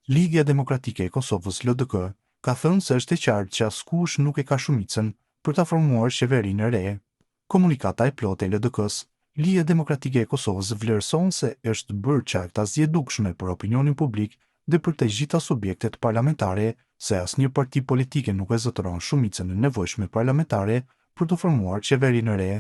Ligia Demokratike e Kosovës LDK ka thënë se është e qartë që askush nuk e ka shumicën për ta formuar qeverinë e re. Komunikata e plotë e LDK-s, Ligia Demokratike e Kosovës vlerëson se është bërë qartë asgjëdukshme për opinionin publik dhe për të gjitha subjektet parlamentare se asnjë parti politike nuk e zotëron shumicën e nevojshme parlamentare për të formuar qeverinë e re.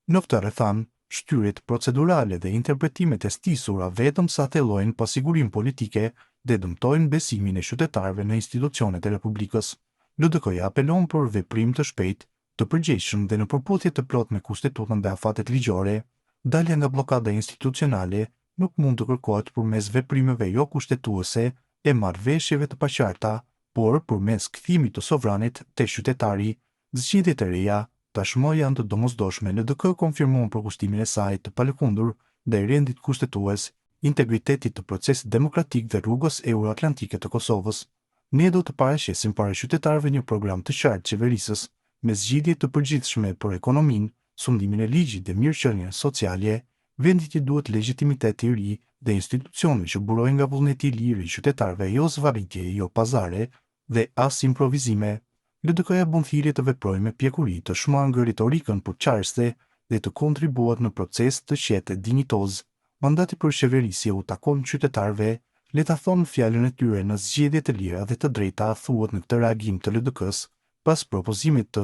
Në këtë rrethana, shtyrjet procedurale dhe interpretimet e stisura vetëm sa thellojnë pasigurinë politike dhe dëmtojnë besimin e qytetarëve në institucionet e Republikës. LDK-ja apelon për veprim të shpejtë, të përgjegjshëm dhe në përputhje të plotë me kushtetutën dhe afatet ligjore. Dalja nga bllokada institucionale nuk mund të kërkohet përmes veprimeve jo kushtetuese e marrëveshjeve të paqarta, por përmes kthimit të sovranit te qytetari. Zgjedhjet e reja tashmë janë të domosdoshme. LDK konfirmon përkushtimin e saj të palëkundur ndaj rendit kushtetues, integritetit të procesit demokratik dhe rrugës euroatlantike të Kosovës. Ne do të paraqesim para qytetarëve një program të qartë qeverisës, me zgjidhje të përgjithshme për ekonominë, sundimin e ligjit dhe mirëqenien sociale. Vendi që duhet legjitimitet i ri dhe institucione që burojnë nga vullneti i lirë i qytetarëve, jo zvarritje, jo pazare dhe as improvizime. LDK-ja bën thirrje të veprojë me pjekuri të shmangër retorikën përçarëse dhe të kontribuat në proces të qetë e dinjitoz. Mandati për qeverisje u takon qytetarëve, le ta thonë fjalën e tyre në zgjedhje të lira dhe të drejta, thuhet në këtë reagim të LDK-s pas propozimit të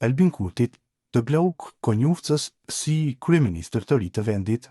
Albin Kurtit të Glauk Konjufcës si kryeministër të ri të vendit.